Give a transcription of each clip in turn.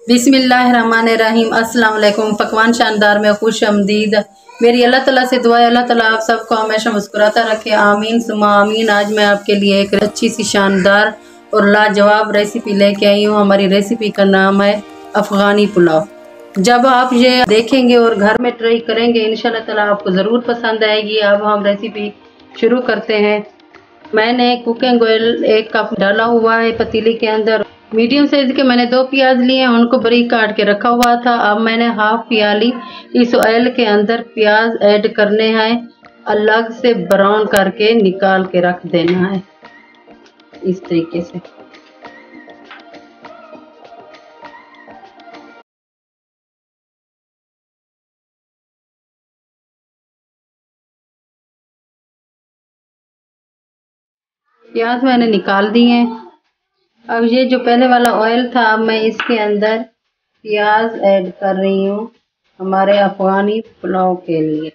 बिस्मिल्लाहिर्रहमानिर्रहीम। अस्सलाम वालेकुम। पकवान शानदार में खुश आमदीद। मेरी अल्लाह ताला से दुआ है, अल्लाह ताला आप सबको हमेशा मुस्कुराता रखे, आमीन सुमा आमीन। आज मैं आपके लिए एक अच्छी सी शानदार और लाजवाब रेसिपी लेके आई हूँ। हमारी रेसिपी का नाम है अफ़गानी पुलाव। जब आप ये देखेंगे और घर में ट्राई करेंगे इंशाल्लाह ताला आपको ज़रूर पसंद आएगी। अब हम रेसिपी शुरू करते हैं। मैंने कुकिंग ऑयल 1 कप डाला हुआ है पतीली के अंदर। मीडियम साइज के मैंने 2 प्याज लिए हैं, उनको बारीक काट के रखा हुआ था। अब मैंने हाफ प्याली इस ऑयल के अंदर प्याज ऐड करने हैं, अलग से ब्राउन करके निकाल के रख देना है इस तरीके से। प्याज मैंने निकाल दिए हैं। अब ये जो पहले वाला ऑयल था, अब मैं इसके अंदर प्याज ऐड कर रही हूँ हमारे अफगानी पुलाव के लिए।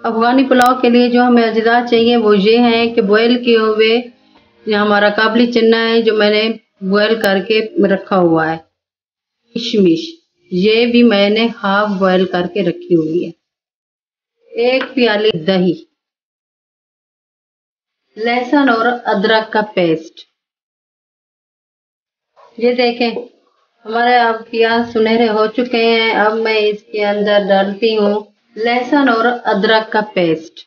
अफगानी पुलाव के लिए जो हमें अज्जा चाहिए वो ये हैं कि बॉयल किए हुए ये हमारा काबली चना है जो मैंने बॉयल करके रखा हुआ है। किशमिश ये भी मैंने हाफ बॉयल करके रखी हुई है। 1 प्याली दही, लहसुन और अदरक का पेस्ट। ये देखें हमारे अब प्याज सुनहरे हो चुके हैं। अब मैं इसके अंदर डालती हूँ लहसुन और अदरक का पेस्ट।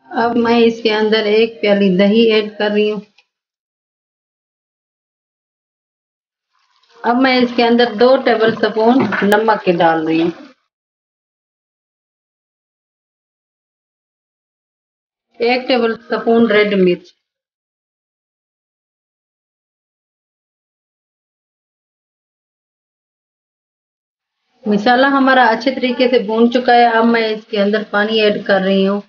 अब मैं इसके अंदर 1 प्याली दही ऐड कर रही हूँ। अब मैं इसके अंदर 2 टेबल स्पून नमक के डाल रही हूँ। 1 टेबल स्पून रेड मिर्च। मसाला हमारा अच्छे तरीके से भून चुका है। अब मैं इसके अंदर पानी ऐड कर रही हूँ।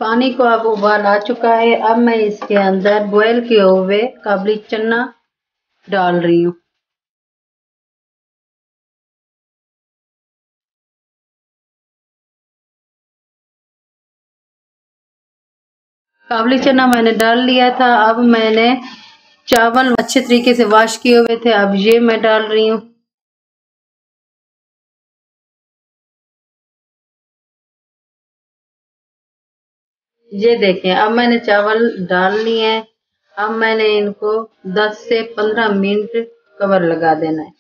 पानी को अब उबाल आ चुका है। अब मैं इसके अंदर बॉयल किए हुए काबली चना डाल रही हूँ। काबली चना मैंने डाल लिया था। अब मैंने चावल अच्छे तरीके से वॉश किए हुए थे, अब ये मैं डाल रही हूँ। ये देखें अब मैंने चावल डाल लिए हैं। अब मैंने इनको 10 से 15 मिनट कवर लगा देना है।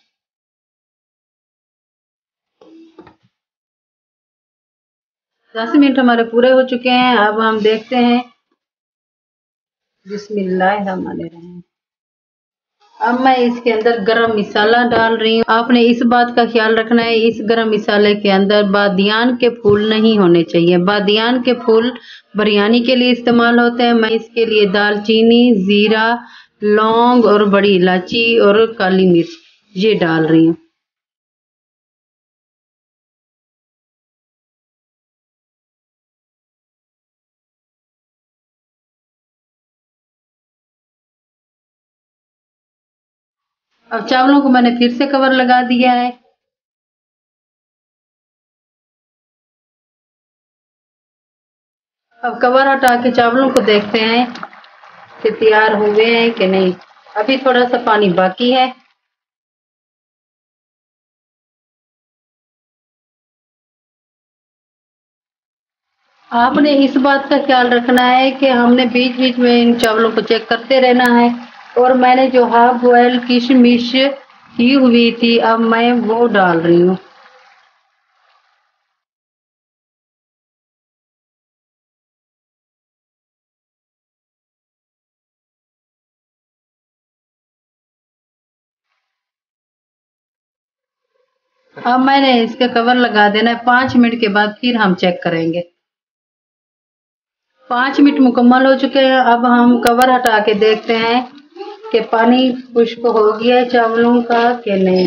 10 मिनट हमारे पूरे हो चुके हैं। अब हम देखते हैं। बिस्मिल्लाहिर्रहमानिर्रहीम। अब मैं इसके अंदर गरम मसाला डाल रही हूँ। आपने इस बात का ख्याल रखना है, इस गरम मसाले के अंदर बादियान के फूल नहीं होने चाहिए। बादियान के फूल बिरयानी के लिए इस्तेमाल होते हैं। मैं इसके लिए दालचीनी, जीरा, लौंग और बड़ी इलायची और काली मिर्च ये डाल रही हूँ। अब चावलों को मैंने फिर से कवर लगा दिया है। अब कवर हटा के चावलों को देखते हैं कि तैयार हुए हैं कि नहीं। अभी थोड़ा सा पानी बाकी है। आपने इस बात का ख्याल रखना है कि हमने बीच बीच में इन चावलों को चेक करते रहना है। और मैंने जो हाफ बॉयल किशमिश की हुई थी अब मैं वो डाल रही हूँ। अब मैंने इसका कवर लगा देना है। 5 मिनट के बाद फिर हम चेक करेंगे। 5 मिनट मुकम्मल हो चुके हैं। अब हम कवर हटा के देखते हैं कि पानी खुश्क हो गया है चावलों का कि नहीं।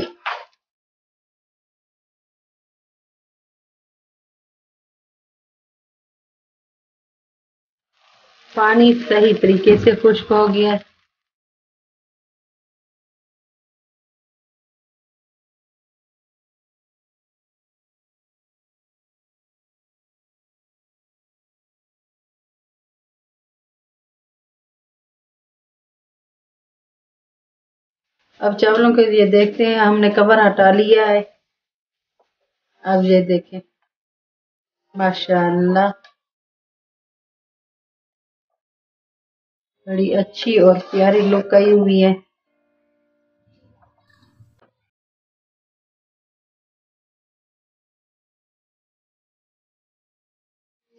पानी सही तरीके से खुश्क हो गया है। अब चावलों के लिए देखते हैं, हमने कवर हटा लिया है। अब ये देखें माशाल्लाह बड़ी अच्छी और प्यारी लुक आई हुई है।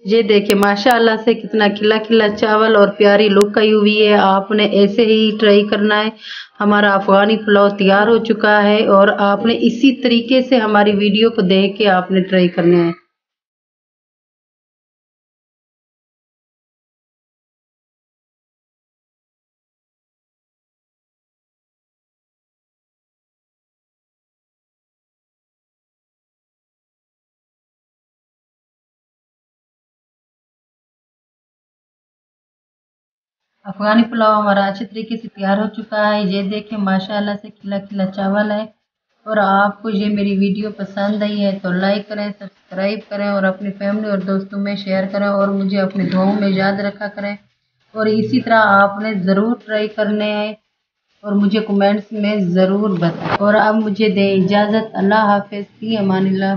ये देखिए माशाल्लाह से कितना खिला खिला चावल और प्यारी लुक आई हुई है। आपने ऐसे ही ट्राई करना है। हमारा अफगानी पुलाव तैयार हो चुका है और आपने इसी तरीके से हमारी वीडियो को देख के आपने ट्राई करना है। अफगानी पुलाव हमारा अच्छे तरीके से तैयार हो चुका है। ये देखें माशाल्लाह से खिला खिला चावल है। और आपको ये मेरी वीडियो पसंद आई है तो लाइक करें, सब्सक्राइब करें और अपनी फैमिली और दोस्तों में शेयर करें और मुझे अपने दुआओं में याद रखा करें। और इसी तरह आपने ज़रूर ट्राई करने हैं और मुझे कमेंट्स में ज़रूर बताएं। और अब मुझे दें इजाज़त। अल्लाह हाफ़िज़, फ़ी अमानिल्लाह।